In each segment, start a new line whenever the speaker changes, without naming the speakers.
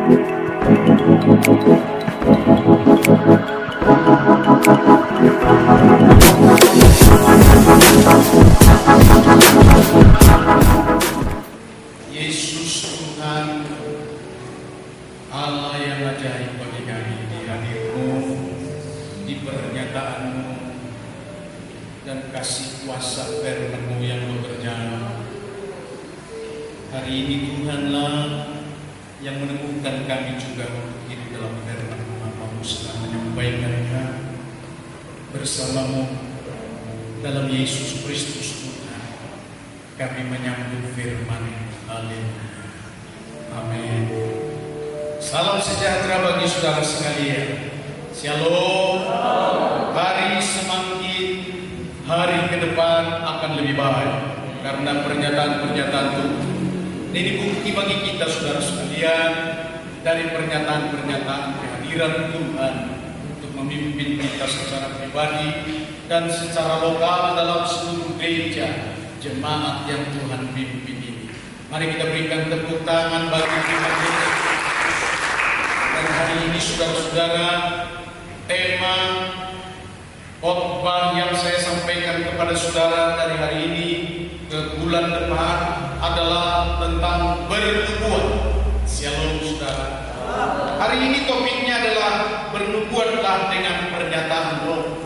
Yesus Tuhan, Allah yang ajaib bagi kami di hadir-Mu, di pernyataan-Mu, dan kasih kuasa firman-Mu yang bekerja. Hari ini Tuhanlah yang menemukan kami juga untuk hidup dalam firman-Mu. Bapa-Mu sedang menyampaikannya bersama-Mu dalam Yesus Kristus Tuhan. Kami menyambut firman-Mu. Haleluya. Amin. Salam sejahtera bagi saudara sekalian. Shalom. Hari semakin hari ke depan akan lebih baik karena pernyataan-pernyataan Tuhan. Ini bukti bagi kita saudara sekalian dari pernyataan-pernyataan kehadiran Tuhan untuk memimpin kita secara pribadi dan secara lokal dalam seluruh gereja jemaat yang Tuhan pimpin ini. Mari kita berikan tepuk tangan bagi Tuhan Yesus. Dan hari ini saudara-saudara, tema khotbah yang saya sampaikan kepada saudara dari hari ini ke bulan depan adalah tentang bernubuat. Shalom saudara. Hari ini topiknya adalah bernubuatlah dengan pernyataan Roh.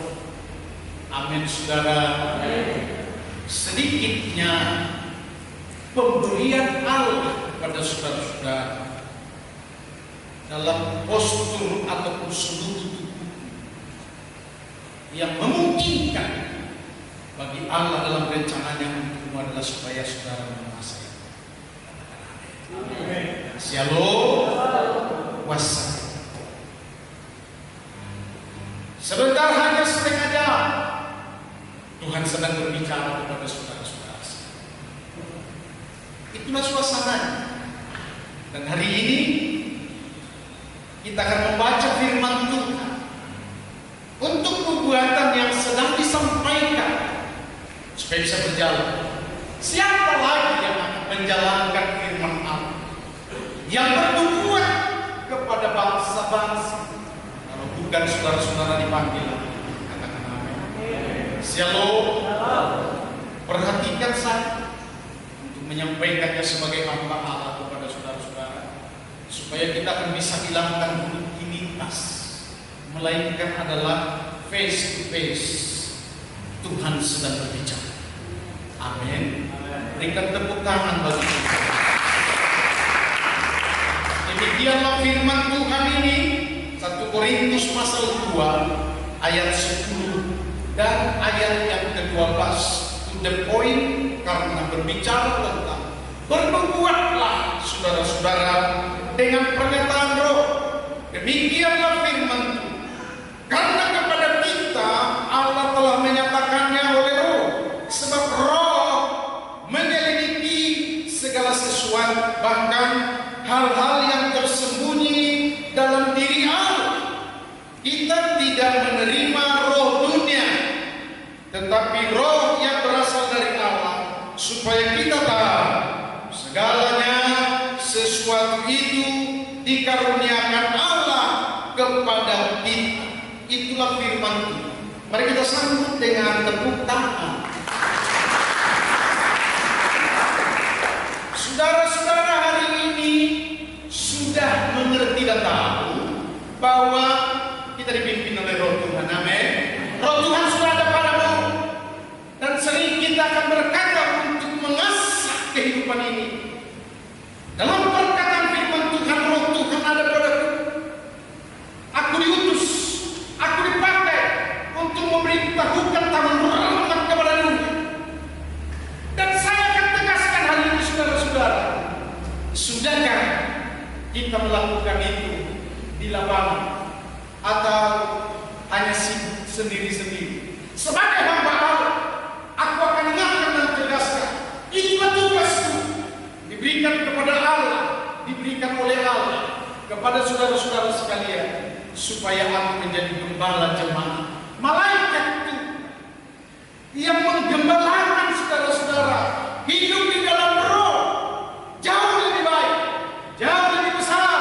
Amin saudara. Sedikitnya pemberian Allah kepada saudara-saudara dalam postur ataupun seluruh tubuh yang memungkinkan bagi Allah dalam rencananya untukmu adalah supaya saudara menguasai. Shalom. Kuasa. Sebentar hanya setengah jam Tuhan sedang berbicara kepada saudara-saudara. Itulah suasananya. Dan hari ini kita akan membaca firman Tuhan untuk nubuatan yang sedang disampaikan supaya bisa berjalan. Siapa lagi yang akan menjalankan firman Allah yang bernubuat kepada bangsa-bangsa kalau bukan saudara-saudara dipanggil? Katakan amin. Shalom. Perhatikan saya menyampaikannya sebagai hamba Allah kepada saudara-saudara supaya kita akan bisa hilangkan rutinitas, melainkan adalah face to face. Tuhan sedang berbicara. Amin. Berikan tepuk tangan bagi Tuhan. Demikianlah firman Tuhan ini 1 Korintus pasal 2 ayat 10 dan ayat yang ke-12. To the point, karena berbicara tentang bernubuatlah saudara-saudara dengan pernyataan Roh. Demikianlah firman Tuhan. Karena kepada kita Allah telah menyatakannya oleh Roh, sebab Roh menyelidiki segala sesuatu, bahkan hal-hal yang tersembunyi dalam diri Allah. Kita tidak menerima roh dunia, tetapi roh yang berasal dari Allah, supaya kita tahu segalanya sesuatu itu dikaruniakan Allah kepada kita. Itulah firman Tuhan. Mari kita sambut dengan tepuk tangan. Saudara-saudara hari ini sudah mengerti dan tahu bahwa kita dipimpin oleh Roh Tuhan. Amin. Roh Tuhan sudah ada padamu, dan sering kita akan berkata untuk mengasah kehidupan ini. Dalam perkataan firman Tuhan, Roh Tuhan ada padaku. Aku diutus, aku dipakai untuk memberitahukan tangan rahmat kepada dunia. Dan saya akan tegaskan hari ini saudara-saudara, sudahkah kita melakukan itu di lapangan atau hanya sibuk sendiri-sendiri? Sebagai hamba Allah, aku akan ingatkan dan tegaskan, itulah tugasku diberikan kepada Allah, diberikan oleh Allah kepada saudara-saudara sekalian, supaya aku menjadi gembala jemaat. Malaikat itu yang menggembalakan saudara-saudara hidup di dalam roh jauh lebih baik, jauh lebih besar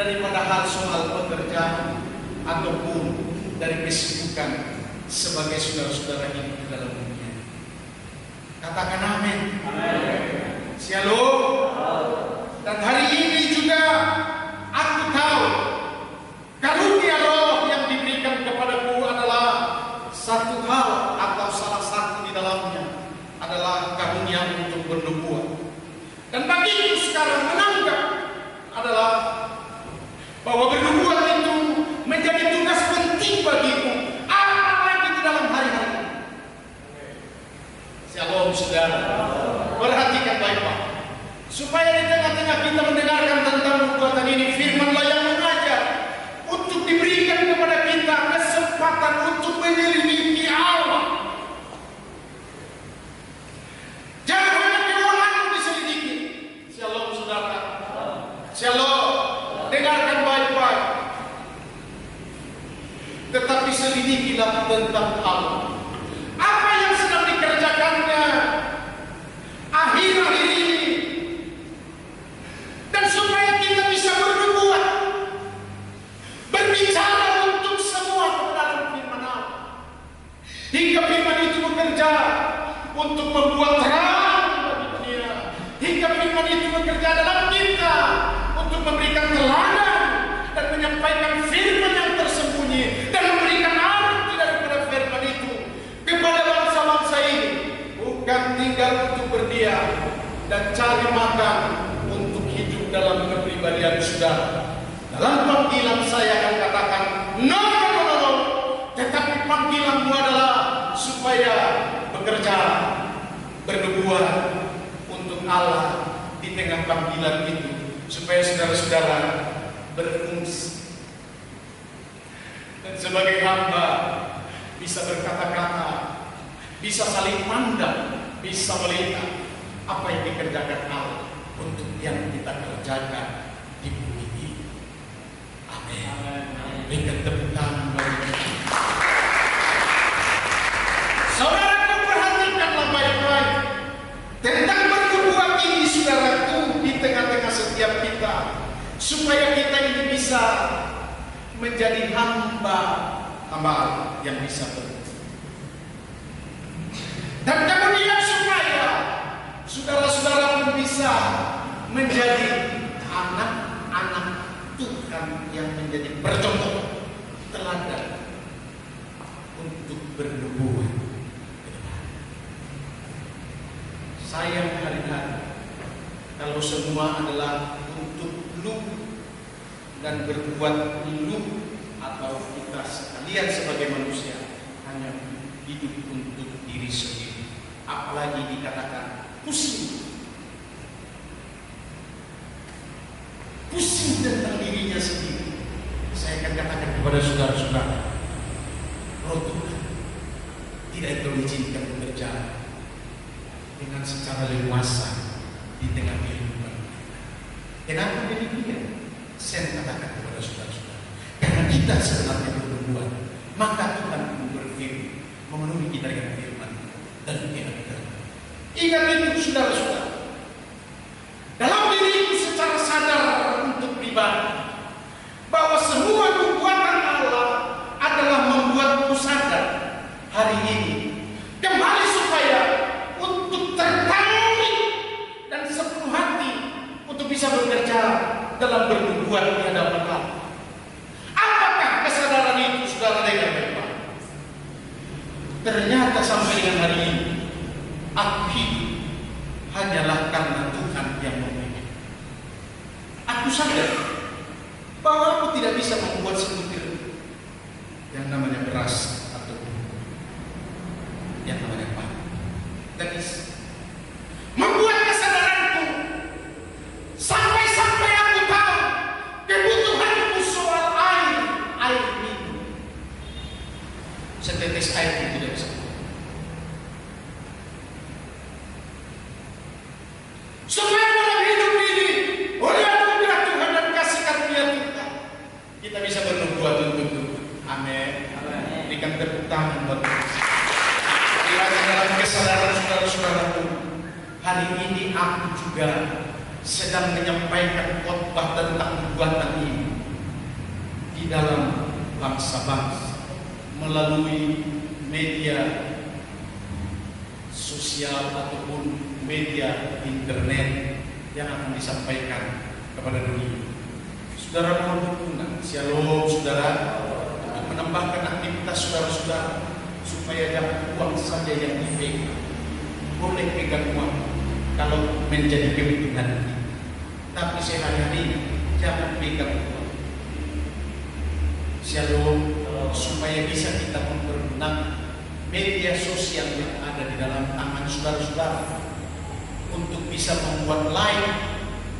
daripada hal soal pekerjaan ataupun dari kesibukan sebagai saudara-saudara hidup di dalam dunia. Katakan amin. Shalom. Dan hari ini juga aku tahu karunia Roh yang diberikan kepadaku adalah satu hal atau salah satu di dalamnya adalah karunia untuk bernubuat. Dan bagiku sekarang menanggap adalah bahwa bernubuat itu menjadi tugas penting bagiku, apalagi di dalam hari-hari ini. Shalom saudara. Perhatikan baik-baik, supaya di tengah-tengah kita mendengarkan tentang nubuatan ini, firman-Lah yang mengajar untuk diberikan kepada kita kesempatan untuk menyelidiki Allah. Jangan hanya keuanganmu diselidiki. Shalom saudara. Shalom. Dengarkan baik-baik. Tetapi selidikilah tentang Allah. Apa yang sedang dikerjakannya akhir-akhir ini, dan supaya kita bisa bernubuat, berbicara untuk semua kebenaran firman Allah, hingga firman itu bekerja untuk membuat terang bagi dunia, hingga firman itu bekerja dalam kita untuk memberikan teladan dan menyampaikan firman yang tersembunyi dan memberikan arti daripada firman itu kepada bangsa-bangsa ini, bukan tinggal untuk berdiam dan cari makan untuk hidup dalam kepribadian saudara. Dalam panggilan saya akan katakan no, tetapi panggilanmu adalah supaya bekerja, bernubuat untuk Allah di tengah panggilan itu, supaya saudara-saudara berfungsi dan sebagai hamba bisa berkata-kata, bisa saling pandang, bisa melihat apa yang dikerjakan Allah untuk yang kita kerjakan di bumi ini. Amin. Berikan tepuk tangan bagi kita. Saudaraku, perhatikanlah baik-baik tentang bernubuat ini, saudaraku, di tengah-tengah setiap kita, supaya kita ini bisa menjadi hamba Allah yang bisa berfungsi. Dan kemudian supaya saudara-saudara pun bisa menjadi anak-anak Tuhan yang menjadi bercontoh teladan untuk bernubuat. Sayang hari-hari kalau semua adalah untuk lu dan berbuat lu, atau kita sekalian sebagai manusia hanya hidup untuk diri sendiri, apalagi dikatakan pusing tentang dirinya sendiri. Saya akan katakan kepada saudara-saudara, Roh Tuhan tidak mengizinkan bekerja dengan secara leluasa di tengah kehidupan kita. Kenapa demikian? Saya katakan kepada saudara-saudara, karena kita sebenarnya bernubuat, maka Tuhan pun berfirman, memenuhi kita dengan firman dan tidak kita. Ingat itu saudara-saudara, dalam diriku secara sadar untuk pribadi, bahwa semua nubuatan Allah adalah membuatku sadar hari ini kembali supaya untuk tertarik dan sepenuh hati untuk bisa bekerja dalam bernubuat di hadapan Allah. Apakah kesadaran itu saudara dengar baik-baik? Ternyata sampai dengan hari ini aku hidup hanyalah karena Tuhan yang memilih. Aku sadar bahwa aku tidak bisa membuat sebutir yang namanya beras atau yang namanya padi. Dan membuat kesadaranku sampai aku tahu kebutuhanku soal air minum. Setetes air pun tidak bisa. Supaya dalam hidup ini, oleh anugerah Tuhan dan kasih karunia Tuhan, kita bisa bernubuat untuk Tuhan. Amin. Berikan tepuk tangan buat Tuhan. Kiranya dalam kesadaran saudara-saudaraku, hari ini aku juga sedang menyampaikan khotbah tentang nubuatan ini. di dalam bangsa-bangsa melalui media sosial ataupun media internet yang akan disampaikan kepada dunia. Saudara mohon dukungan, shalom saudara, untuk menambahkan aktivitas saudara-saudara supaya jangan uang saja yang dipegang. Boleh pegang uang kalau menjadi kebutuhan kita, tapi sehari-hari jangan pegang uang. Shalom, supaya bisa kita mempergunakan media sosial yang ada di dalam tangan saudara-saudara untuk bisa membuat live,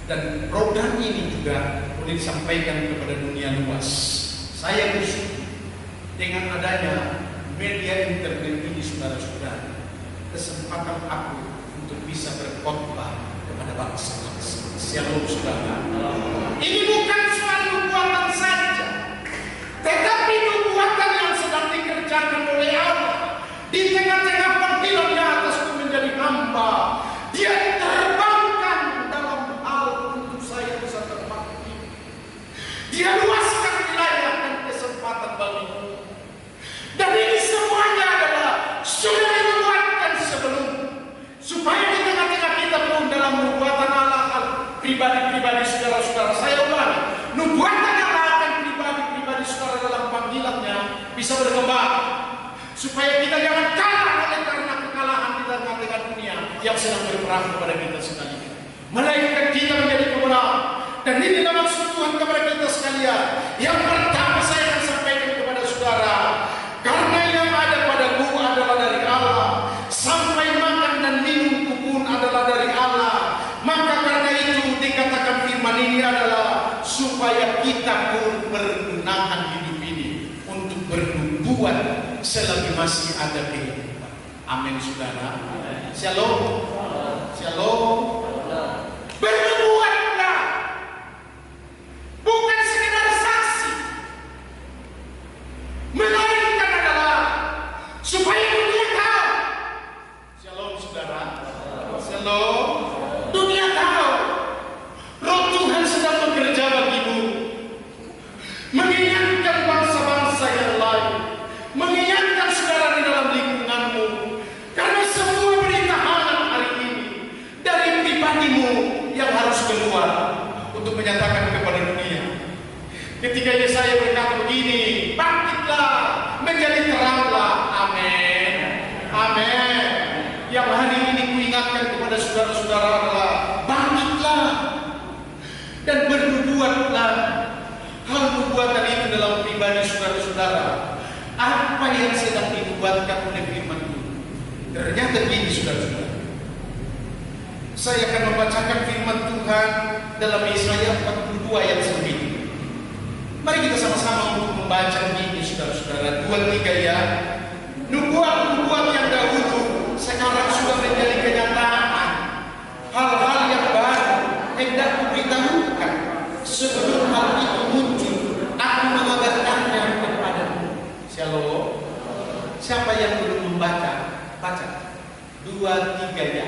dan program ini juga boleh disampaikan kepada dunia luas. Saya bersyukur dengan adanya media internet ini saudara-saudara, kesempatan aku untuk bisa berkhotbah kepada bangsa-bangsa. Shalom saudara. Ini bukan soal nubuatan saja, tetapi nubuatan yang sedang dikerjakan oleh Allah di tengah-tengah panggilannya atasku menjadi hamba. Dia terbangkan dalam hal untuk saya bisa terbang. Dia luaskan wilayah dan kesempatan bagiku. Dan ini semuanya adalah sudah dinubuatkan sebelum, supaya di tengah-tengah kita pun dalam nubuatan Allah pribadi-pribadi saudara-saudara. Saya ulangi, nubuatan Allah akan pribadi-pribadi saudara dalam panggilannya bisa berkembang, supaya kita jangan kalah oleh karena kekalahan di tengah-tengah dunia yang sedang berperang kepada kita sekalian. Melainkan kita menjadi pemenang. Dan ini dalam Tuhan kepada kita sekalian. Yang pertama saya akan sampaikan kepada saudara, karena yang ada padaku adalah dari Allah, sampai makan dan minumku pun adalah dari Allah. Maka karena itu dikatakan firman ini adalah supaya kita pun menggunakan hidup ini untuk bernubuat selagi masih ada kehidupan. Amin saudara. Shalom. Shalom. Bernubuatlah, bukan sekedar saksi, melainkan adalah supaya dunia tahu. Shalom saudara. Shalom. Dunia tahu Roh Tuhan sedang bekerja bagimu, mengingatkan bangsa-bangsa yang lain, mengingatkan saudara di dalam lingkunganmu, karena semua berita hangat hari ini dari pribadimu yang harus keluar untuk menyatakan kepada dunia. Ketika Yesaya berkata begini, bangkitlah, menjadi teranglah. Amin. Amin. Yang hari ini kuingatkan kepada saudara-saudara adalah bangkitlah dan bernubuatlah. Hal nubuatan itu dalam pribadi saudara-saudara. Apa yang sedang dinubuatkan oleh firman Tuhan? Ternyata begini saudara-saudara. Saya akan membacakan firman Tuhan dalam Yesaya 42 ayat 9. Mari kita sama-sama untuk membaca ini saudara-saudara. 2-3 ya. Nubuat-nubuat yang dahulu sekarang sudah menjadi kenyataan. Hal-hal yang baru hendak kuberitahukan. Sebelum hal itu muncul, aku mengabarkannya kepadamu. Shalom. Siapa yang belum membaca? Baca. 2-3 ya.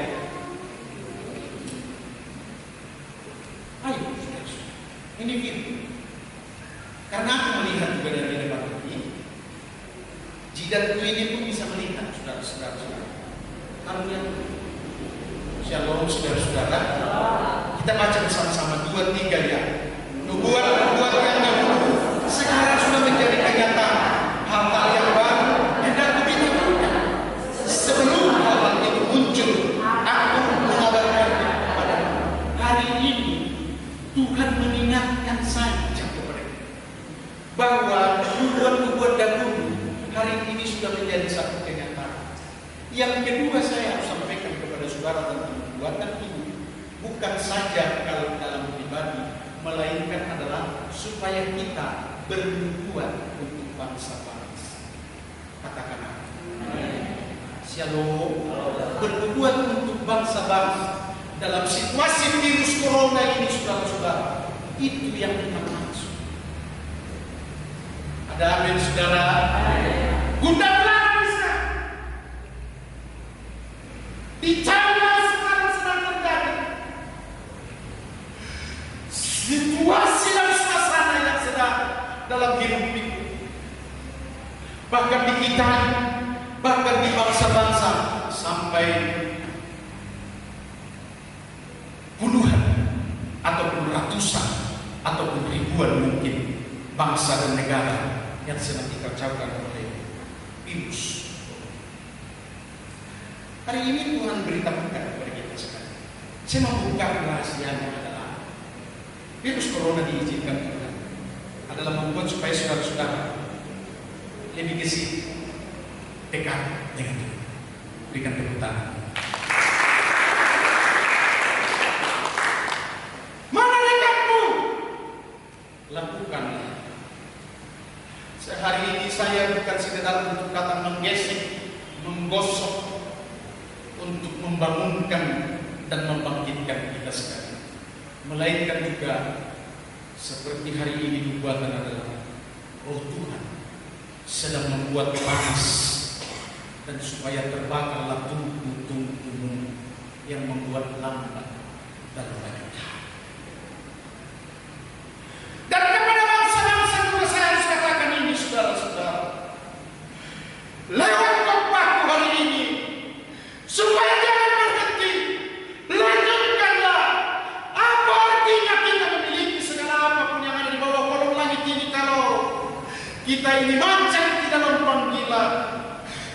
Ayo, ini firman. Karena aku melihat juga dari depan ini, jidatku ini pun bisa melihat saudara-saudara. Kamu yang shalom saudara-saudara. Kita baca bersama-sama 2-3 ya. Nubuat-nubuat yang dahulu sekarang sudah menjadi kenyataan. Hal-hal yang baru hendak kuberitahukan. Sebelum hal itu muncul, aku mengabarkannya kepadamu. Hari ini Tuhan mengingatkan saja kepada kita bahwa nubuat-nubuat dahulu hari ini sudah menjadi satu kenyataan. Yang kedua saya harus sampaikan kepada saudara tentang nubuatan ini, bukan saja kalau dalam pribadi, melainkan adalah supaya kita bernubuat untuk bangsa-bangsa. Katakan amin. Shalom. Bernubuat untuk bangsa-bangsa dalam situasi virus corona ini saudara-saudara, itu yang kita maksud. Ada amin saudara? Bunda bisa di China sekarang sedang terjadi situasi dan suasana yang sedang dalam hidup itu. Bahkan di kita, bahkan di bangsa-bangsa, sampai puluhan ataupun ratusan ataupun ribuan mungkin bangsa dan negara yang sedang dikacaukan oleh virus. Hari ini Tuhan beritahukan kepada kita sekalian. Saya membuka rahasianya adalah virus corona diizinkan Tuhan adalah membuat supaya saudara-saudara lebih gesit, dekat dengan Tuhan. Berikan tepuk tangan. Mana dekatmu? Lakukanlah. Sehari ini saya bukan sekedar untuk kata menggesek, menggosok, untuk membangunkan dan membangkitkan kita sekalian, melainkan juga seperti hari ini nubuatan adalah Roh Tuhan sedang membuat panas dan supaya terbakarlah tungku-tungku yang membuat lambat dan banyak hal. Dan kepada bangsa-bangsa juga saya harus katakan ini, saudara-saudara, lewat khotbahku hari ini, supaya jangan berhenti, lanjutkanlah. Apa artinya kita memiliki segala apapun yang ada di bawah kolong langit ini kalau kita ini mancang di dalam panggilan?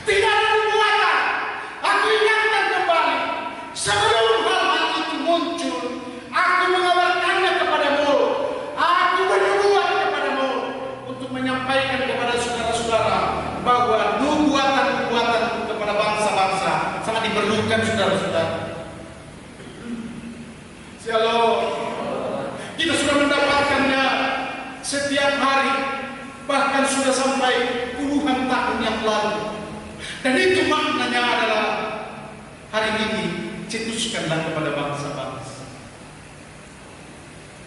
Tidak ada nubuatan. Aku ingatkan kembali, sebelum hal-hal itu muncul, aku mengabarkannya kepadamu, aku bernubuat kepadamu untuk menyampaikan kepada saudara-saudara bahwa nubuatan-nubuatan kepada bangsa-bangsa sangat diperlukan, saudara-saudara. Shalom. Kita sudah mendapatkannya setiap hari, bahkan sudah sampai puluhan tahun yang lalu. Dan itu maknanya adalah hari ini cetuskanlah kepada bangsa-bangsa.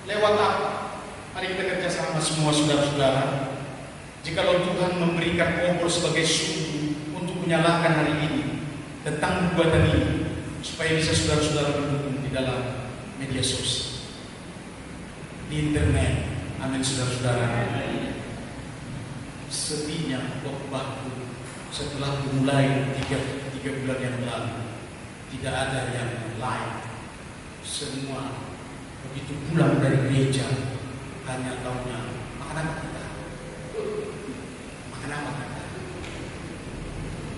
Lewat apa? Mari kita kerjasama semua saudara-saudara. Jikalau Tuhan memberikan obor sebagai sumber untuk menyalakan hari ini tentang nubuatan ini, supaya bisa saudara-saudara mendukung di dalam media sosial, di internet. Amin, saudara-saudara. Sepinya khotbahku setelah dimulai 3 bulan yang lalu, tidak ada yang lain. Semua begitu pulang dari gereja hanya tahunya makan apa kita, makan apa kita.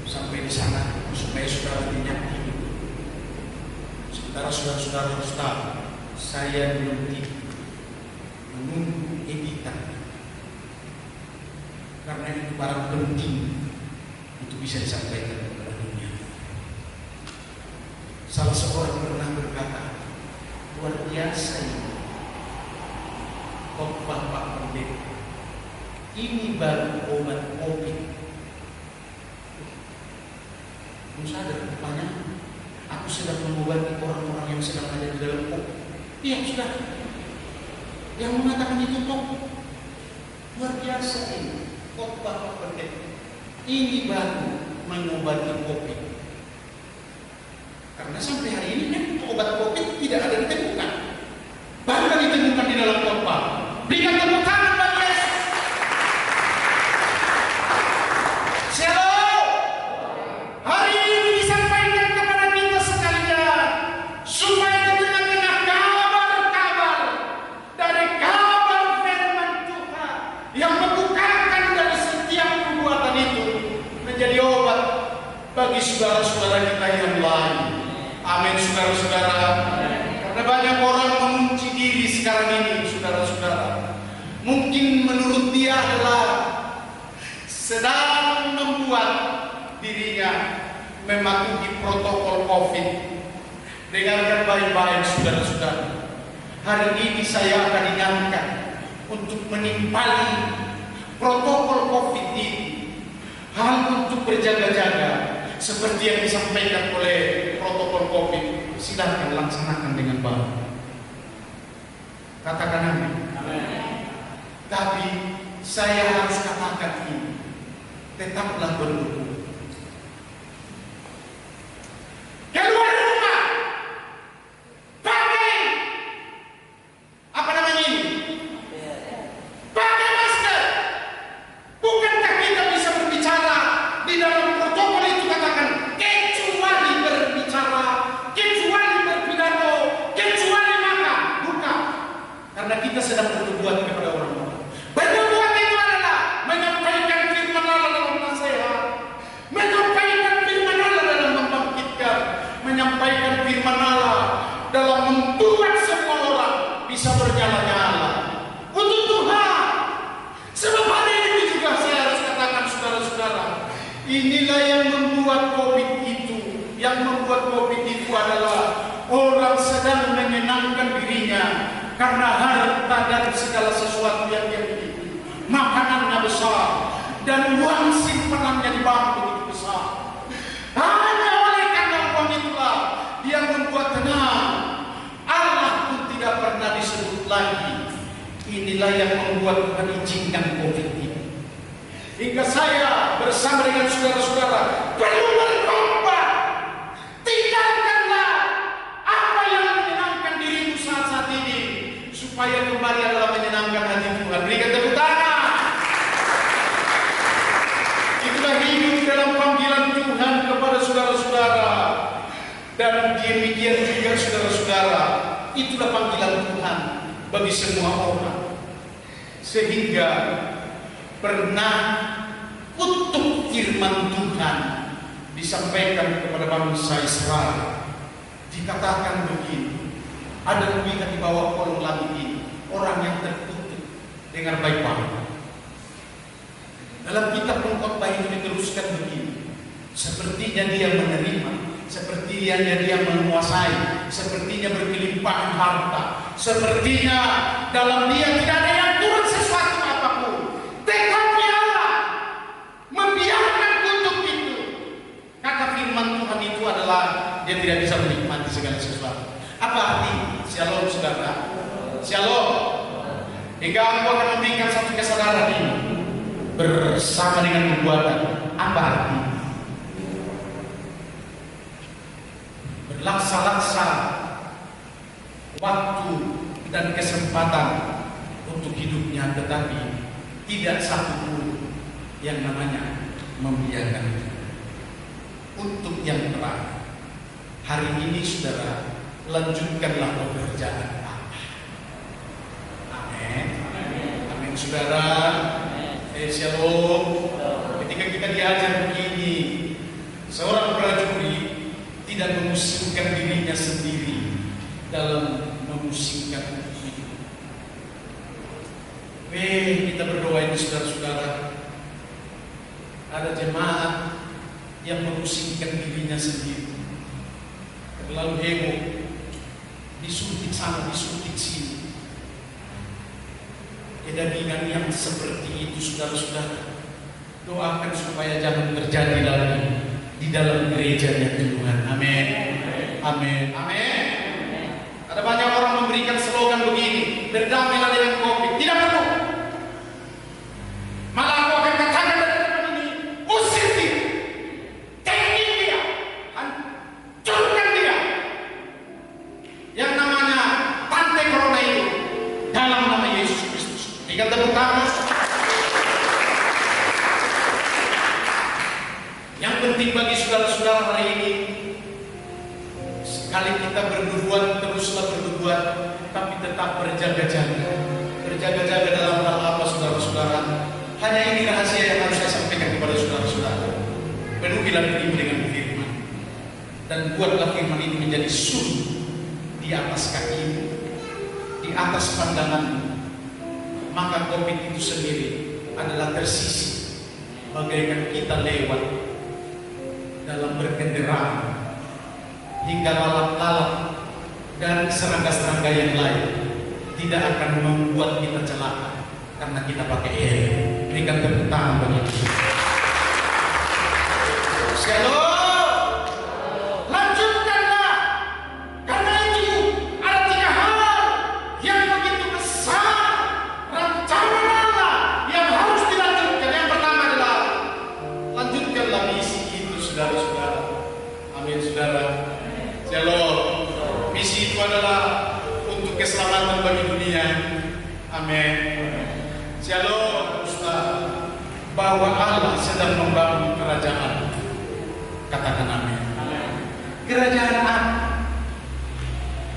Sampai di sana supaya saudara tidak tidur. Sementara saudara-saudara harus tahu, saya belum tidur, menunggu editan, karena itu barang penting untuk bisa disampaikan kepada dunia. Salah seorang pernah berkata, luar biasa ini khotbah Pak Pendeta. Ini baru obat COVID. Belum sadar rupanya aku sedang mengobati orang-orang yang sedang ada di dalam COVID. Iya, sudah. Yang mengatakan itu COVID. Luar biasa ini khotbah Pak Pendeta. Ini baru mengobati COVID. Karena sampai hari ini kan obat COVID tidak ada ditemukan. Bahkan ditemukan di dalam khotbah. Berikan tepuk tangan bagi Yesus. Shalom. Hari ini disampaikan kepada kita sekalian, supaya di tengah-tengah kabar-kabar dari kabar firman Tuhan yang membukakan dari setiap nubuatan itu menjadi obat bagi saudara-saudara kita yang lain. Amin, saudara-saudara. Karena banyak orang mengunci diri sekarang ini, saudara-saudara. Mungkin menurut dia adalah sedang membuat dirinya mematuhi protokol COVID. Dengarkan baik-baik, saudara-saudara. Hari ini saya akan ingatkan untuk menimpali protokol COVID ini. Hal untuk berjaga-jaga seperti yang disampaikan oleh protokol COVID. Silakan laksanakan dengan baik. Katakan amin. Tapi saya harus katakan ini, tetaplah berdoa. Keluar rumah, pakai apa namanya ini? Pakai masker. bisa bernyala-nyala untuk Tuhan. Sebab hari ini juga saya harus katakan saudara-saudara, inilah yang membuat COVID itu. Yang membuat COVID itu adalah orang sedang menyenangkan dirinya karena harta dan segala sesuatu yang dia miliki. Makanannya besar dan uang simpanannya di bank begitu besar. Hanya oleh karena uang itulah yang membuat tenang. Allah pun tidak pernah disebut lagi. Inilah yang membuat Tuhan izinkan COVID ini. Hingga saya bersama dengan saudara-saudara perlu bertobat. Tinggalkanlah apa yang menyenangkan dirimu saat ini, supaya kembali adalah menyenangkan hati Tuhan. Berikan tepuk tangan. Itulah hidup dalam panggilan Tuhan kepada saudara-saudara. Dan demikian juga saudara-saudara, itulah panggilan Tuhan bagi semua orang. Sehingga pernah untuk firman Tuhan disampaikan kepada bangsa Israel, dikatakan begini, ada kulihat di bawah kolong langit ini orang yang tertutup dengan baik-baik. Dalam kitab pengkhotbah itu diteruskan begini, sepertinya dia menerima, sepertinya dia menguasai, sepertinya berkelimpahan harta, sepertinya dalam dia tidak ada yang turun sesuatu apapun. Tetapi Allah membiarkan kutuk itu. Kata firman Tuhan itu adalah dia tidak bisa menikmati segala sesuatu. Apa arti? Shalom saudara. Shalom. Hingga aku akan memberikan satu kesadaran ini bersama dengan perbuatan. Apa arti? Berlaksa-laksa waktu dan kesempatan untuk hidupnya, tetapi tidak satu pun yang namanya membiarkan itu. Untuk yang terakhir, hari ini saudara, lanjutkanlah pekerjaan Allah. Amin. Amin saudara. Shalom. Ketika kita diajar begini, seorang prajurit tidak memusingkan dirinya sendiri dalam memusingkan hidup. Kita berdoa ini saudara-saudara. Ada jemaat yang memusingkan dirinya sendiri, terlalu heboh, disuntik sana, disuntik sini. Kedagingan yang seperti itu saudara-saudara, doakan supaya jangan terjadi lagi di dalam gerejanya Tuhan. Amin. Amin. Amin. Ada banyak orang memberikan slogan begini, berdamailah dengan COVID. Tidak perlu. Malah aku akan katakan dari depan ini, usir dia, teknik dia, hancurkan dia. Yang namanya rantai corona itu dalam nama Yesus Kristus. Berikan tepuk tangan. Yang penting bagi saudara-saudara hari ini, sekali kita bernubuat, teruslah bernubuat, tapi tetap berjaga-jaga. Berjaga-jaga dalam hal apa saudara-saudara? Hanya ini rahasia yang harus saya sampaikan kepada saudara-saudara. Penuhilah dirimu dengan firman, dan buatlah firman ini menjadi sun di atas kakimu, di atas pandanganmu. Maka COVID itu sendiri adalah tersisi bagaikan kita lewat dalam berkendaraan, hingga lalat-lalat dan serangga-serangga yang lain tidak akan membuat kita celaka karena kita pakai helm. Berikan tepuk tangan bagi kita. Shalom. Lanjutkanlah, karena itu ada 3 hal yang begitu besar rancangan Allah yang harus dilanjutkan. Yang pertama adalah lanjutkanlah misi itu saudara-saudara. Amin saudara. Shalom. Misi itu adalah untuk keselamatan bagi dunia. Amin. Shalom Ustaz. Bahwa Allah sedang membangun kerajaan. Katakan amin. Kerajaan apa?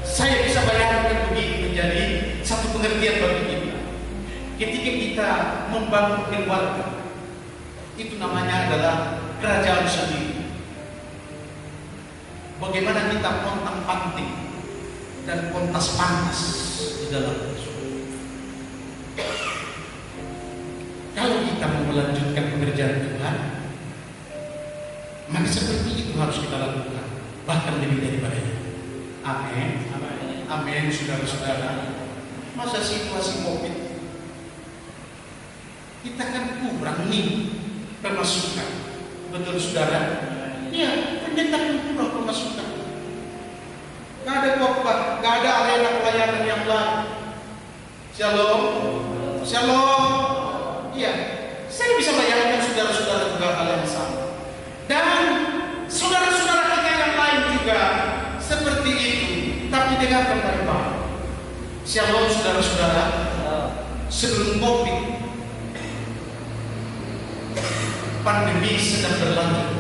Saya bisa bayangkan begini menjadi satu pengertian bagi kita. Ketika kita membangun keluarga, itu namanya adalah kerajaan sendiri. Bagaimana kita pontang-panting dan pantas di dalam surga. Kalau kita mau melanjutkan pekerjaan Tuhan, maka seperti itu harus kita lakukan, bahkan lebih daripada itu. Amin. Amin, saudara-saudara. Masa situasi COVID, kita kan kurang nih pemasukan. Betul saudara? Iya, pendeta pun kurang pemasukan. Gak ada khotbah, gak ada arena pelayanan yang lain. Shalom, shalom. Iya, saya bisa bayangkan saudara-saudara juga hal yang sama. Dan saudara-saudara kita yang lain juga seperti itu, tapi dengarkan baik-baik. Shalom saudara-saudara. Sebelum COVID, pandemi sedang berlanjut,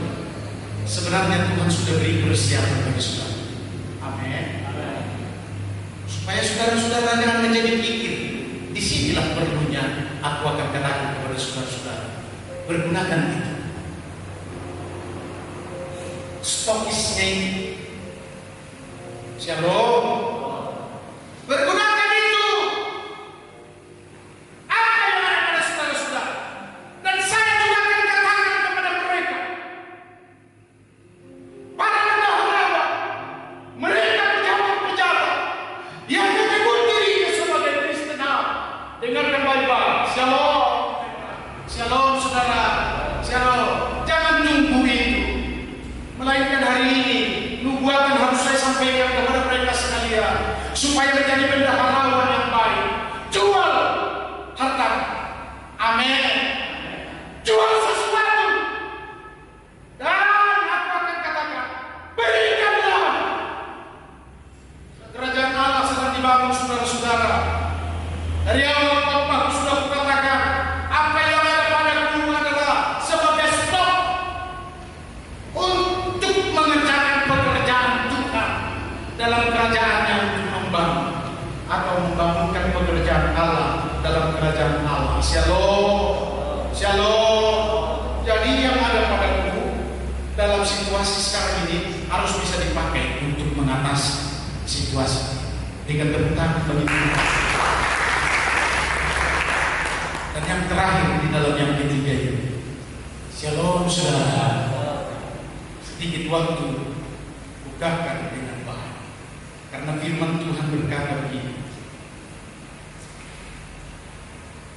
sebenarnya Tuhan sudah beri persiapan bagi saudara. Amin. Supaya saudara-saudara jangan menjadi pikir. Disinilah perlunya aku akan katakan kepada saudara-saudara, pergunakan itu. Stokisnya ini. Shalom. Pergunakan itu. Apa yang ada pada saudara-saudara? Dan saya juga akan katakan kepada mereka, para pendahulu, mereka pejabat-pejabat yang menyebut dirinya sebagai Kristen. Dengarkan baik-baik. Shalom. Shalom saudara. Shalom. Jangan nunggu itu. Melainkan hari ini nubuatan harus saya sampaikan kepada mereka sekalian, supaya menjadi bendaharawan yang baik. Jual harta. Amin. Jual sesuatu. Dan aku akan katakan, berikanlah. Kerajaan Allah sedang dibangun saudara-saudara. Dari awal khotbah sudah kukatakan, apa yang ada padaku adalah sebagai stok untuk mengerjakan pekerjaan Tuhan dalam kerajaannya, untuk membangun atau membangunkan pekerjaan Allah dalam kerajaan Allah. Shalom. Shalom. Jadi yang ada padaku dalam situasi sekarang ini harus bisa dipakai untuk mengatasi situasi. Dengan tepuk tangan bagi Tuhan. Dan yang terakhir di dalam yang ketiga ini, shalom saudara. Sedikit waktu bukakan dengan baik, karena firman Tuhan berkata begini.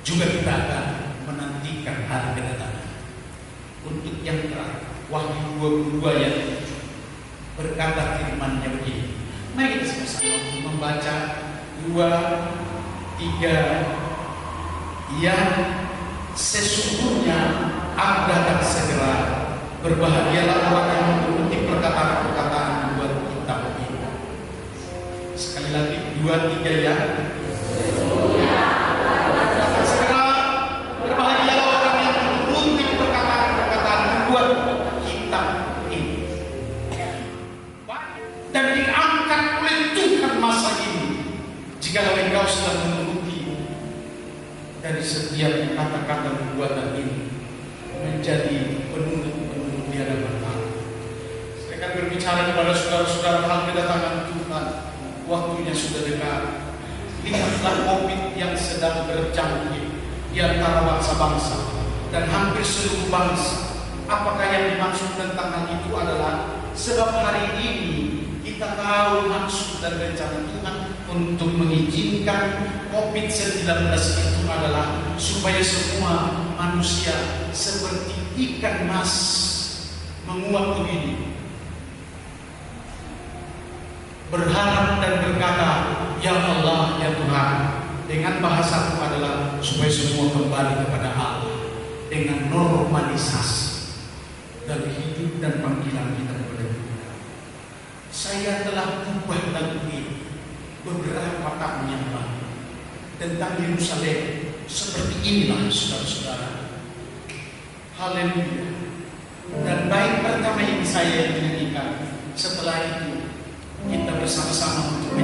Juga kita akan menantikan hari kedatangan. Untuk yang terakhir, Wahyu 22 ayat 7 berkata firman-Nya begini. Mari kita sama-sama membaca 2, 3. Yang sesungguhnya aku datang segera. Berbahagialah orang yang menuruti perkataan-perkataan buat kitab ini. Sekali lagi 2, 3 ya. Segera berbahagialah orang yang menuruti perkataan-perkataan buat kitab ini. Dan diangkat oleh Tuhan masa ini, jika engkau sudah menuruti dari setiap kata-kata perbuatan ini, menjadi penunjuk-penunjuk di hadapan Allah. Saya akan berbicara kepada saudara-saudara hal kedatangan Tuhan. Waktunya sudah dekat. Lihatlah COVID yang sedang berjangkit di antara bangsa-bangsa dan hampir seluruh bangsa. Apakah yang dimaksud tentang hal itu adalah sebab hari ini kita tahu maksud dan rencana Tuhan untuk mengizinkan COVID-19 itu adalah supaya semua manusia seperti ikan mas menguap begini, berharap dan berkata, ya Allah, ya Tuhan. Dengan bahasaku adalah supaya semua kembali kepada Allah dengan normalisasi dari hidup dan panggilan kita kepada Tuhan. Saya telah ubah lagu ini beberapa tahun yang lalu tentang Yerusalem. Seperti inilah saudara-saudara. Haleluya. Dan bait pertama yang saya nyanyikan, setelah itu kita bersama-sama untuk